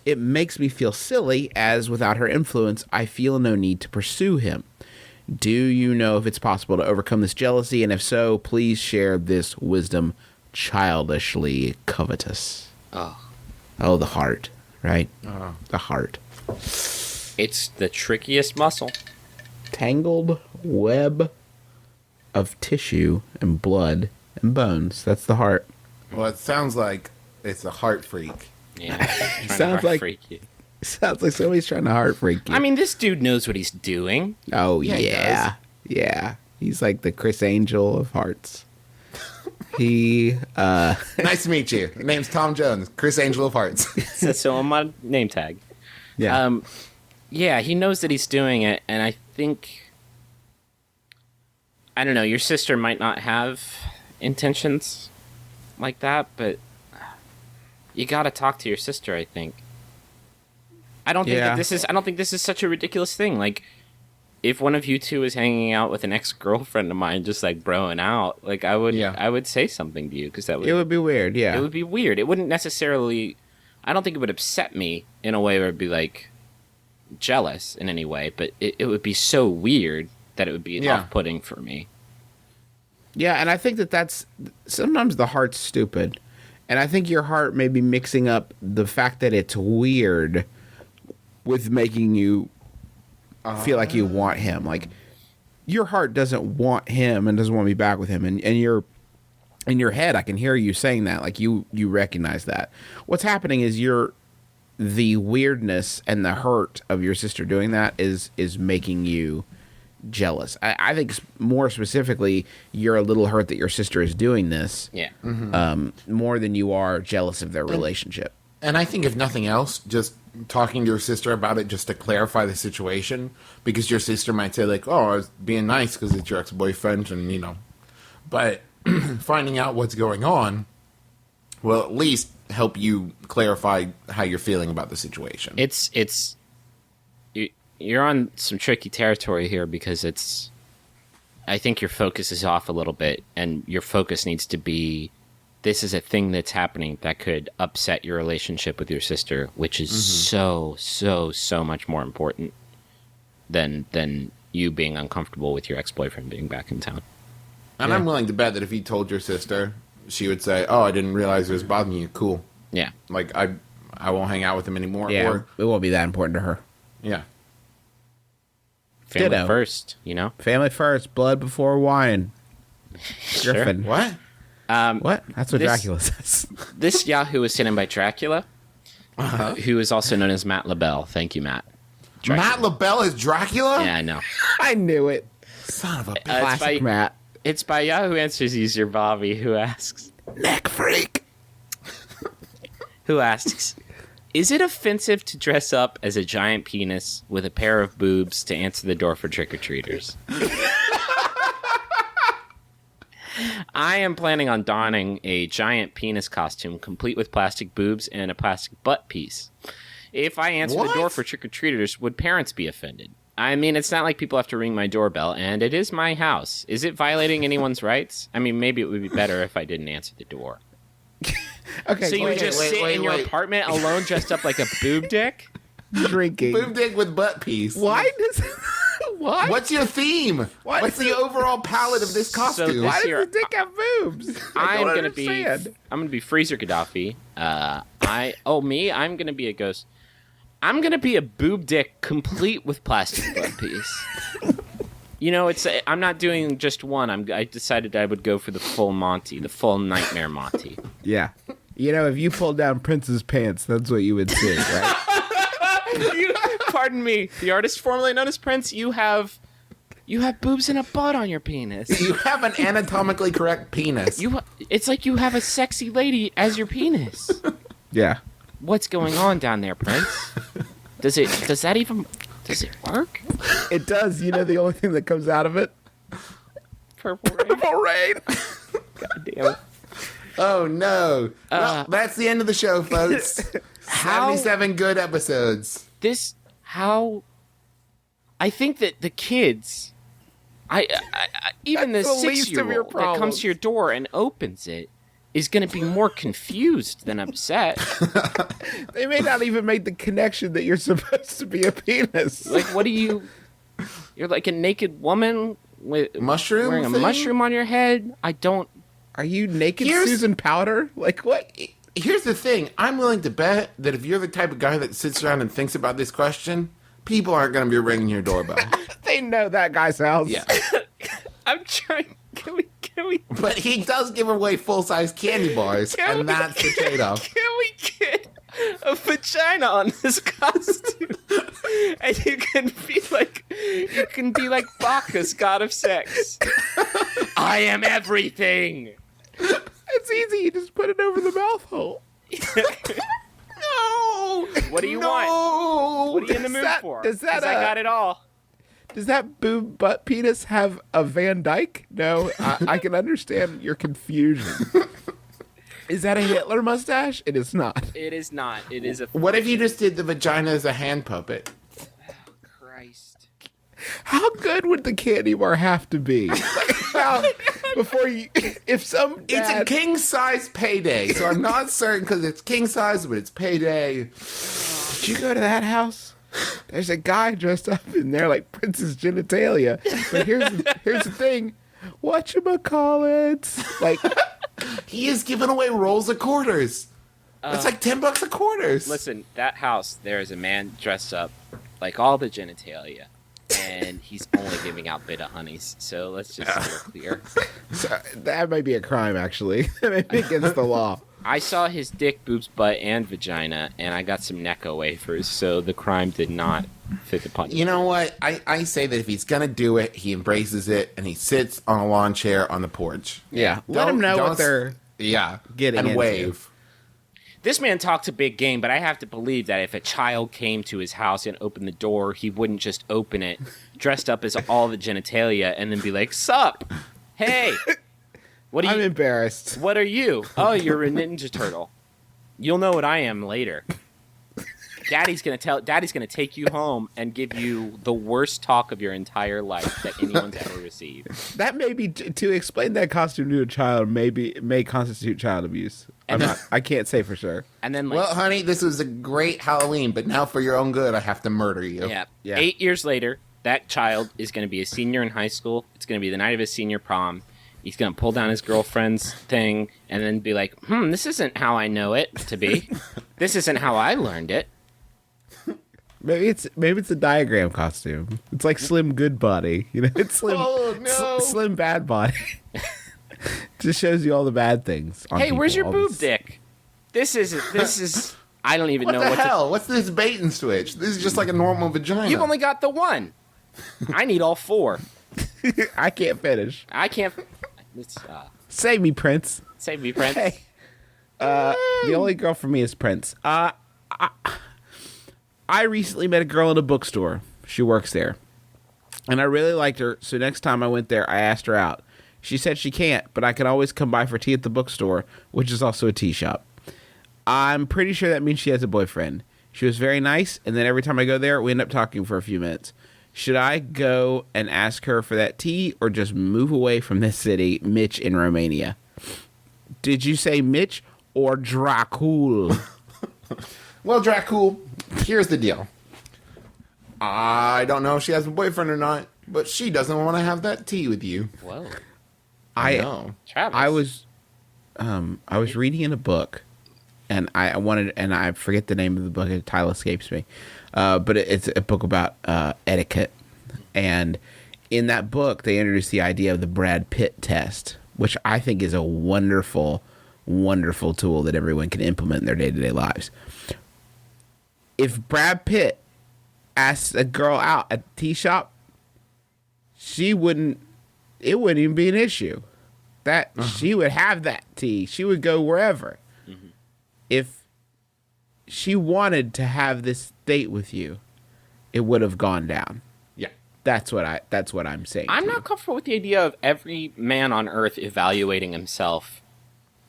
It makes me feel silly, as without her influence, I feel no need to pursue him. Do you know if it's possible to overcome this jealousy? And if so, please share this wisdom. Childishly covetous. Oh, The heart, right? The heart. it's the trickiest muscle. Tangled web of tissue and blood and bones. That's the heart. Well, it sounds like it's a heart freak. Yeah, Sounds like- freak you. Sounds like somebody's trying to heart freak you. I mean, this dude knows what he's doing. Oh, Yeah, he yeah. Yeah. He's like the Chris Angel of hearts. He, Nice to meet you. Your name's Tom Jones, Chris Angel of Hearts. Says so on my name tag. yeah. Yeah, he knows that he's doing it, and I think, I don't know, your sister might not have intentions like that, but you gotta talk to your sister, I think. I don't think Yeah. that I don't think this is such a ridiculous thing. Like, if one of you two is hanging out with an ex-girlfriend of mine, just like broing out, like I would say something to you, because that would, it would be weird, yeah. it would be weird. It wouldn't necessarily, I don't think it would upset me in a way where it'd be like jealous in any way, but it would be so weird that it would be Yeah. off-putting for me. Yeah, and I think that's sometimes the heart's stupid. And I think your heart may be mixing up the fact that it's weird with making you feel like you want him. Like, your heart doesn't want him and doesn't want to be back with him. And you're in your head, I can hear you saying that. Like, you recognize that. What's happening is the weirdness and the hurt of your sister doing that is making you jealous. I think more specifically, you're a little hurt that your sister is doing this. Yeah. More than you are jealous of their relationship. And I think if nothing else, just talking to your sister about it just to clarify the situation, because your sister might say like, "Oh, I was being nice because it's your ex-boyfriend," and but finding out what's going on will at least help you clarify how you're feeling about the situation. You're on some tricky territory here because I think your focus is off a little bit, and your focus needs to be, this is a thing that's happening that could upset your relationship with your sister, which is so much more important than you being uncomfortable with your ex-boyfriend being back in town. And I'm willing to bet that if you told your sister, she would say, "Oh, I didn't realize it was bothering you. Cool. Yeah. Like, I won't hang out with him anymore." Yeah, Or, it won't be that important to her. yeah. Family Ditto. first, Family first, blood before wine. Griffin. What? What? That's what This- Dracula says. This Yahoo is sent in by Dracula, who is also known as Matt LaBelle. Thank you, Matt. Matt LaBelle is Dracula? Yeah, I know. I knew it. Son of a bitch. Classic Matt. It's by Yahoo Answers User Bobby, who asks, Nailfreak. is it offensive to dress up as a giant penis with a pair of boobs to answer the door for trick-or-treaters? I am planning on donning a giant penis costume complete with plastic boobs and a plastic butt piece. If I answer the door What? for trick-or-treaters, would parents be offended? I mean, it's not like people have to ring my doorbell, and it is my house. Is it violating anyone's rights? I mean, maybe it would be better if I didn't answer the door. Okay, So you would just sit in your apartment alone dressed up like a boob dick? drinking. Boob dick with butt piece. Why does... Why? What's your theme? Why What's does the it- overall palette of this costume? this Why year- does the dick have boobs? I I'm don't gonna understand. be Freezer Gaddafi. I'm gonna be a ghost. I'm gonna be a boob dick complete with plastic butt piece. I'm not doing just one. I decided I would go for the full Monty, the full Nightmare Monty. Yeah. If you pulled down Prince's pants, that's what you would see, right? Pardon me, the artist formerly known as Prince. You have boobs and a butt on your penis. You have an anatomically correct penis. It's like you have a sexy lady as your penis. Yeah. What's going on down there, Prince? Does it work? It does. The only thing that comes out of it? Purple rain. Purple rain. God damn it. Oh, no. Well, that's the end of the show, folks. 77 good episodes. I think that the kids, even That's the the least of your 6-year-old that comes problems. to your door and opens it is going to be more confused than upset. They may not even make the connection that you're supposed to be a penis. Like, you're like a naked woman with Mushroom wearing a thing? mushroom on your head. Are you naked Here's- Susan Powder? Like, what? Here's the thing. I'm willing to bet that if you're the type of guy that sits around and thinks about this question, people aren't going to be ringing your doorbell. They know that guy's house. Yeah. I'm trying. Can we But he does give away full-size candy bars, and that's the trade-off. Can we get a vagina on this costume? And you can be like Bacchus, god of sex. I am everything. It's easy. You just put it over the mouth hole. No! What do you No! want? What are you in the mood that- for? does that, 'Cause I got it all. Does that boob butt penis have a Van Dyke? No, I can understand your confusion. Is that a Hitler mustache? It is not. It is not. It is a What if you just did the vagina as a hand puppet? Christ. How good would the candy bar have to be? If some It's a dad, king-size payday, so I'm not certain because it's king-size, but it's payday. did you go to that house? There's a guy dressed up in there like Prince's genitalia. But here's the thing. Whatchamacallit? Like, He is giving away rolls of quarters. That's like $10 a quarters. Listen, that house, there is a man dressed up like all the genitalia, and he's only giving out bit of honeys. So let's just steer clear. so, that might be a crime, actually. That might be against the law. I saw his dick, boobs, butt, and vagina, and I got some Necco wafers, so the crime did not fit the punch. You know what? I say that if he's going to do it, he embraces it, and he sits on a lawn chair on the porch. Yeah. Let them know what they're getting and into. wave. This man talks a big game, but I have to believe that if a child came to his house and opened the door, he wouldn't just open it, dressed up as all the genitalia, and then be like, "Sup? Hey, what are I'm you? embarrassed. What are you? Oh, you're a Ninja Turtle. You'll know what I am later." Daddy's gonna take you home and give you the worst talk of your entire life that anyone's ever received. That may be to explain that costume to a child. May constitute child abuse. I can't say for sure. And then, like, Well, honey, this was a great Halloween, but now for your own good, I have to murder you. yeah. Yeah. 8 years later, that child is going to be a senior in high school. It's going to be the night of his senior prom. He's going to pull down his girlfriend's thing and then be like, this isn't how I know it to be. This isn't how I learned it. Maybe it's a diagram costume. It's like Slim Good Body. You know, it's Slim. Oh, no. Slim Bad Body. Just shows you all the bad things. On Hey, people, where's your all boob this- dick? This is, I don't even What know the what hell? What's this bait and switch? This is just like a normal vagina. You've only got the one. I need all four. I can't finish. I can't. It's, Save me, Prince. save me, Prince. Hey. The only girl for me is Prince. I recently met a girl in a bookstore. She works there. And I really liked her, so next time I went there, I asked her out. She said she can't, but I can always come by for tea at the bookstore, which is also a tea shop. I'm pretty sure that means she has a boyfriend. She was very nice, and then every time I go there, we end up talking for a few minutes. Should I go and ask her for that tea, or just move away from this city, Mitch in Romania? Did you say Mitch or Dracula? Well, Dracula, here's the deal. I don't know if she has a boyfriend or not, but she doesn't want to have that tea with you. Whoa, No. Travis. I was reading in a book, and I forget the name of the book. The title escapes me, but it's a book about etiquette. And in that book, they introduced the idea of the Brad Pitt test, which I think is a wonderful, wonderful tool that everyone can implement in their day-to-day lives. If Brad Pitt asks a girl out at the tea shop, it wouldn't even be an issue. That she would have that tea. She would go wherever. Mm-hmm. If she wanted to have this date with you, it would have gone down. Yeah. That's what I'm saying. I'm to not you. comfortable with the idea of every man on earth evaluating himself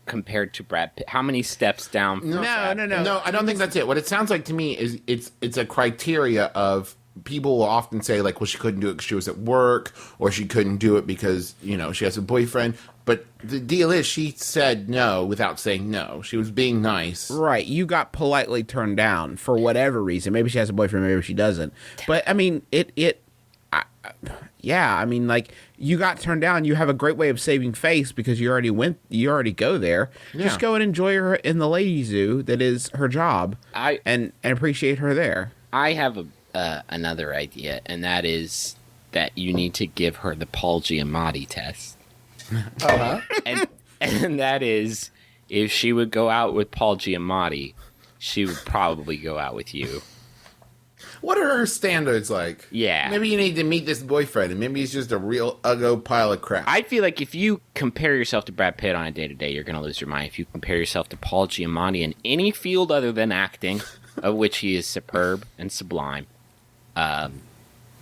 compared to Brad Pitt. How many steps down? From Brad Pitt? No, I don't think that's it. What it sounds like to me is it's a criteria of people will often say, like, well, she couldn't do it because she was at work, or she couldn't do it because, she has a boyfriend. But the deal is she said no without saying no. She was being nice. Right. You got politely turned down for whatever reason. Maybe she has a boyfriend, maybe she doesn't. But, I mean, like, you got turned down. You have a great way of saving face because you already go there. Yeah. Just go and enjoy her in the lady zoo that is her job and appreciate her there. I have another idea, and that is that you need to give her the Paul Giamatti test. And that is, if she would go out with Paul Giamatti, she would probably go out with you. What are her standards like? Yeah. Maybe you need to meet this boyfriend, and maybe he's just a real uggo pile of crap. I feel like if you compare yourself to Brad Pitt on a day-to-day, you're going to lose your mind. If you compare yourself to Paul Giamatti in any field other than acting, of which he is superb and sublime, then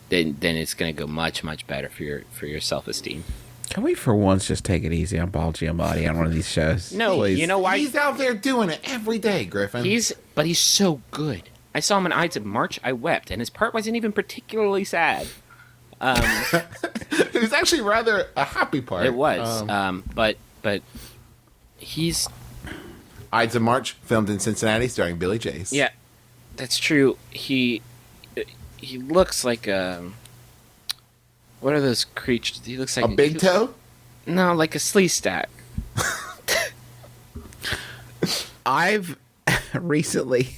it's going to go much, much better for your self-esteem. Can we, for once, just take it easy on Paul Giamatti on one of these shows? No, Please. you know why? He's out there doing it every day, Griffin. But he's so good. I saw him in Ides of March. I wept, and his part wasn't even particularly sad. It was actually rather a happy part. It was, but he's Ides of March, filmed in Cincinnati, starring Billy Chase. yeah, that's true. He looks like what are those creatures? He looks like A big toe? No, like a slee stack. I've recently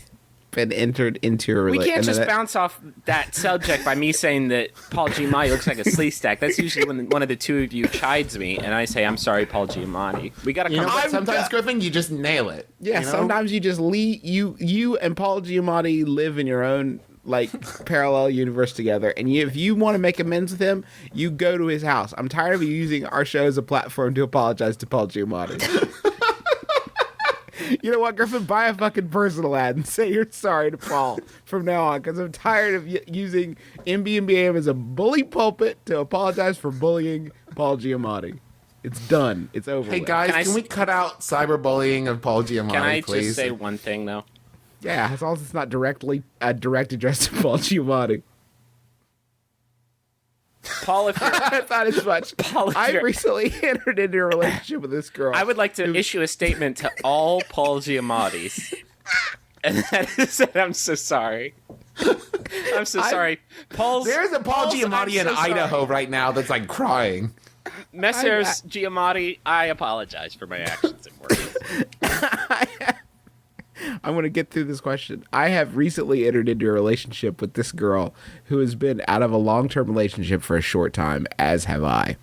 been entered into a We relationship. can't just bounce off that subject by me saying that Paul Giamatti looks like a slee stack. That's usually when one of the two of you chides me, and I say, I'm sorry, Paul Giamatti. We got to You come know up what? Sometimes, Griffin, you just nail it. Yeah, you know? sometimes you just you and Paul Giamatti live in your own parallel universe together, and if you want to make amends with him, you go to his house. I'm tired of you using our show as a platform to apologize to Paul Giamatti. You know what, Griffin? Buy a fucking personal ad and say you're sorry to Paul from now on, because I'm tired of using MBMBaM as a bully pulpit to apologize for bullying Paul Giamatti. It's done. It's over. Hey with. guys, can we cut out cyberbullying of Paul Giamatti, Can I please? just say one thing, though? Yeah, as long as it's not directly a direct address to Paul Giamatti. Paul, if you're... I thought as much. Paul, if I you're- recently entered into a relationship with this girl. I would like to issue a statement to all Paul Giamattis. And that is that I'm so sorry. I'm so sorry. There's a Paul Giamatti in Idaho right now that's like crying. Messrs. Giamatti, I apologize for my actions and words. I'm going to get through this question. I have recently entered into a relationship with this girl who has been out of a long-term relationship for a short time, as have I.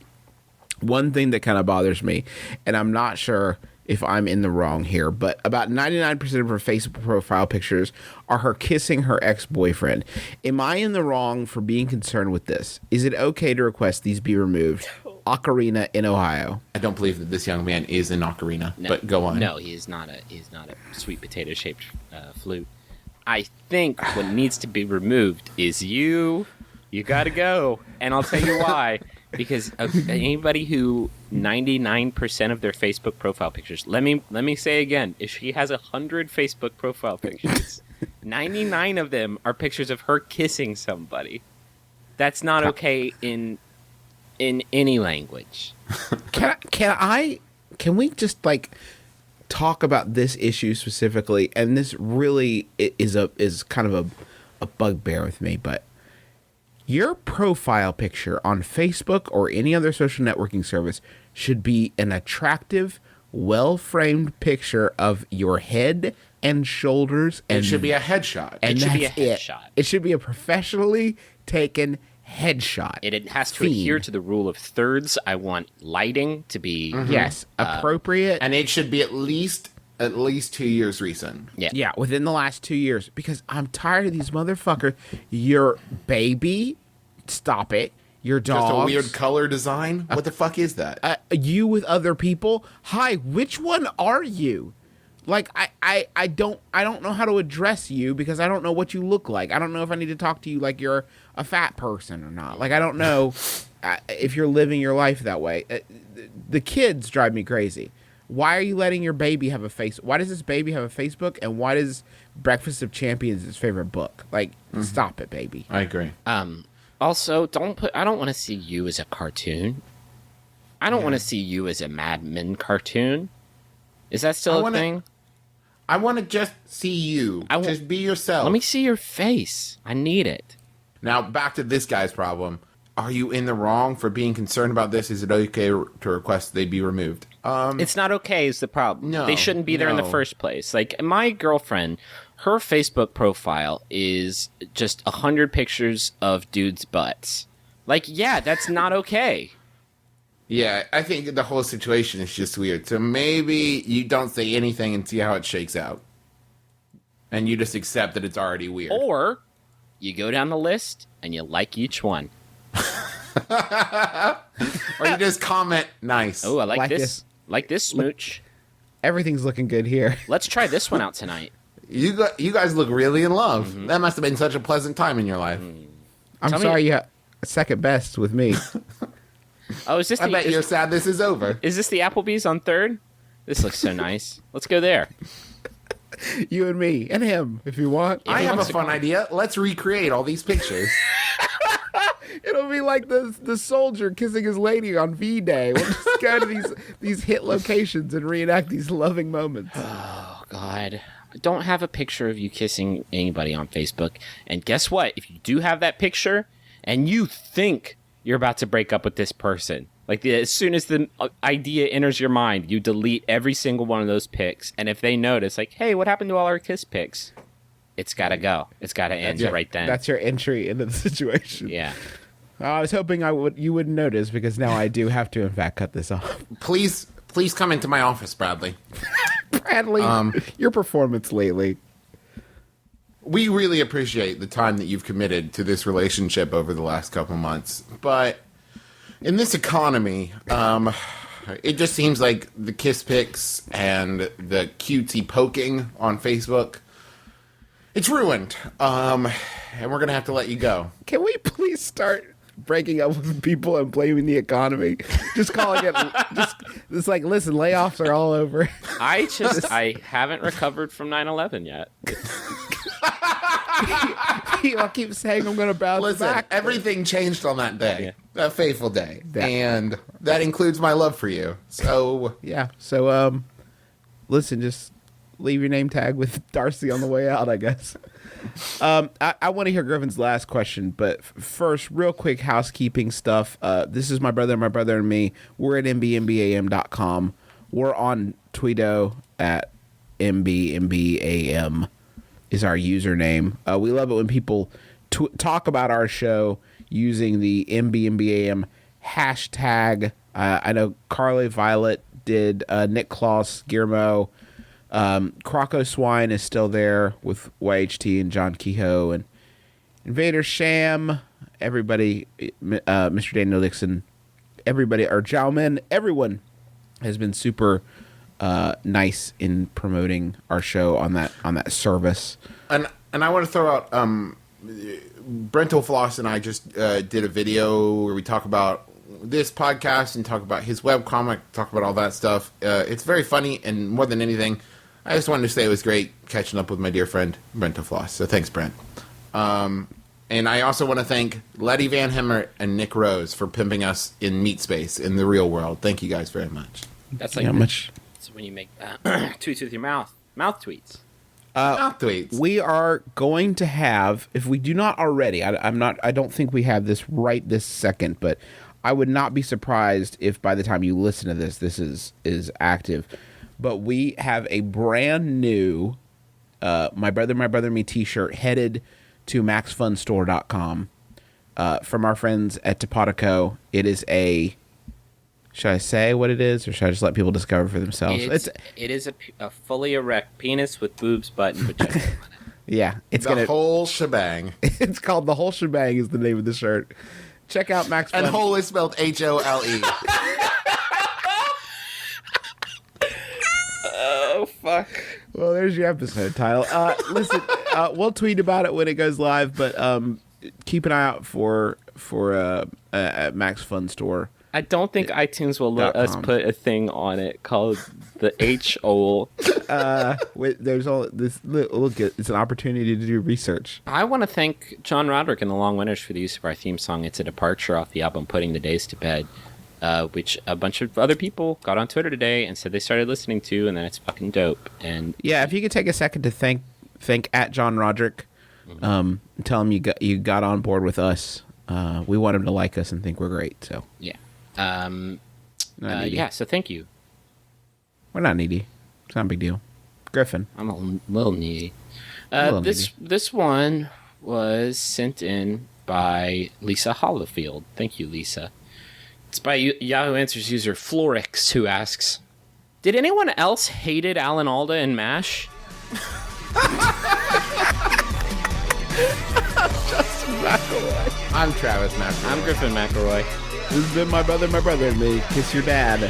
One thing that kind of bothers me, and I'm not sure if I'm in the wrong here, but about 99% of her Facebook profile pictures are her kissing her ex-boyfriend. Am I in the wrong for being concerned with this? Is it okay to request these be removed? Ocarina in Ohio. I don't believe that this young man is an ocarina, No, but go on. No, he's not a sweet potato shaped flute. I think what needs to be removed is you. You got to go, and I'll tell you why. Because anybody who 99% of their Facebook profile pictures. Let me say again: if she has 100 Facebook profile pictures, 99 of them are pictures of her kissing somebody. That's not okay in any language. Can we just talk about this issue specifically? And this really is kind of a bugbear with me, but your profile picture on Facebook or any other social networking service should be an attractive, well-framed picture of your head and shoulders, and It should be a headshot. and It should be a that's it. headshot. It should be a professionally taken headshot. It has to Theme. adhere to the rule of thirds. I want lighting to be Yes, appropriate. And it should be at least 2 years recent. Yeah, within the last 2 years, because I'm tired of these motherfuckers. Your baby, stop it. Your dog, Just a weird color design. What the fuck is that? you with other people. Hi, which one are you? I don't know how to address you because I don't know what you look like. I don't know if I need to talk to you like you're a fat person or not. I don't know if you're living your life that way. The kids drive me crazy. Why are you letting your baby have a face? Why does this baby have a Facebook? And why does Breakfast of Champions his favorite book? Stop it, baby. I agree. Also, I don't want to see you as a cartoon. I don't want to see you as a Mad Men cartoon. Is that still a thing? I want to just see you. Just be yourself. Let me see your face. I need it. Now, back to this guy's problem. Are you in the wrong for being concerned about this? Is it okay to request they be removed? It's not okay is the problem. No, They shouldn't be there in the no. first place. My girlfriend, her Facebook profile is just 100 pictures of dudes' butts. Yeah, that's not okay. Yeah, I think the whole situation is just weird. So maybe you don't say anything and see how it shakes out. And you just accept that it's already weird. Or you go down the list and you like each one. Or you just comment, nice. Oh, I like Like this. this. Like this smooch. Everything's looking good here. Let's try this one out tonight. You guys look really in love. That must have been such a pleasant time in your life. I'm Tell me- sorry you have second best with me. Oh, is this I bet you're sad this is over. is this the Applebee's on 3rd? This looks so nice. Let's go there. You and me and him, if you want. I have a wants to fun idea. Let's recreate all these pictures. It'll be like the soldier kissing his lady on V-Day. We'll just go to these hit locations and reenact these loving moments. Oh, God. Don't have a picture of you kissing anybody on Facebook. And guess what? If you do have that picture and you think you're about to break up with this person, Like as soon as the idea enters your mind, you delete every single one of those pics. And if they notice, like, hey, what happened to all our kiss pics? It's got to go. It's got to end right then. That's your entry into the situation. Yeah. I was hoping you wouldn't notice, because now I do have to, in fact, cut this off. Please come into my office, Bradley. Bradley, your performance lately. We really appreciate the time that you've committed to this relationship over the last couple months. But in this economy, it just seems like the kiss pics and the cutesy poking on Facebook, it's ruined. And we're going to have to let you go. Can we please start breaking up with people and blaming the economy? Just calling it, it's like, listen, layoffs are all over. I haven't recovered from 9/11 yet. I keep saying I'm going to bounce back. Everything changed on that day, that fateful day, Yeah. and that includes my love for you. So Yeah. So, listen, just leave your name tag with Darcy on the way out, I guess. I want to hear Griffin's last question, but first, real quick housekeeping stuff. This is my brother and me. We're at MBMBaM.com. We're on Tweeto at MBMBaM is our username. We love it when people talk about our show using the MBMBaM hashtag. I know Carly Violet did, Nick Kloss, Guillermo, Croco Swine is still there with YHT and John Kehoe and Invader Sham, everybody, Mr. Daniel Dixon, everybody, our Jowman, everyone has been super nice in promoting our show on that service. And I want to throw out Brental Floss and I just did a video where we talk about this podcast and talk about his webcomic, talk about all that stuff. It's very funny, and more than anything, I just wanted to say it was great catching up with my dear friend Brental Floss. So thanks, Brent. And I also want to thank Letty Van Hemmer and Nick Rose for pimping us in Meat Space in the real world. Thank you guys very much. That's like How much? That's when you make tweets with your mouth tweets. Mouth tweets. We are going to have, if we do not already, I don't think we have this right this second, but I would not be surprised if by the time you listen to this is active. But we have a brand new My Brother and Me t-shirt headed to maxfunstore.com from our friends at Topodico. It is a, should I say what it is, or should I just let people discover for themselves? It is a fully erect penis with boobs, butt, and vagina on it. Yeah, it's the whole shebang. It's called The Whole Shebang is the name of the shirt. Check out Max Fun. And whole is spelled HOLE. Oh, fuck. Well, there's your episode title. Listen, we'll tweet about it when it goes live, but keep an eye out for at Max Fun Store. I don't think iTunes will let us put a thing on it called the HOL. There's all this. Look, it's an opportunity to do research. I want to thank John Roderick and the Long Winters for the use of our theme song. It's a departure off the album Putting the Days to Bed, which a bunch of other people got on Twitter today and said they started listening to, and then it's fucking dope. And yeah, if you could take a second to thank at John Roderick, tell him you got on board with us. We want him to like us and think we're great. So yeah. Yeah, so thank you. We're not needy. It's not a big deal. Griffin. I'm a little needy. Needy. This one was sent in by Lisa Hollifield. Thank you, Lisa. It's by Yahoo Answers user Florix, who asks, did anyone else hated Alan Alda in MASH? I'm Travis McElroy. I'm Griffin McElroy. This has been my brother, and me. Kiss your dad.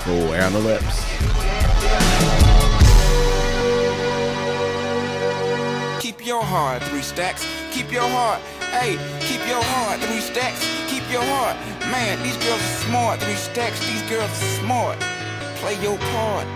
Square on the lips. Keep your heart, 3 stacks. Keep your heart. Hey, keep your heart, 3 stacks. Keep your heart. Man, these girls are smart, 3 stacks. These girls are smart. Play your part.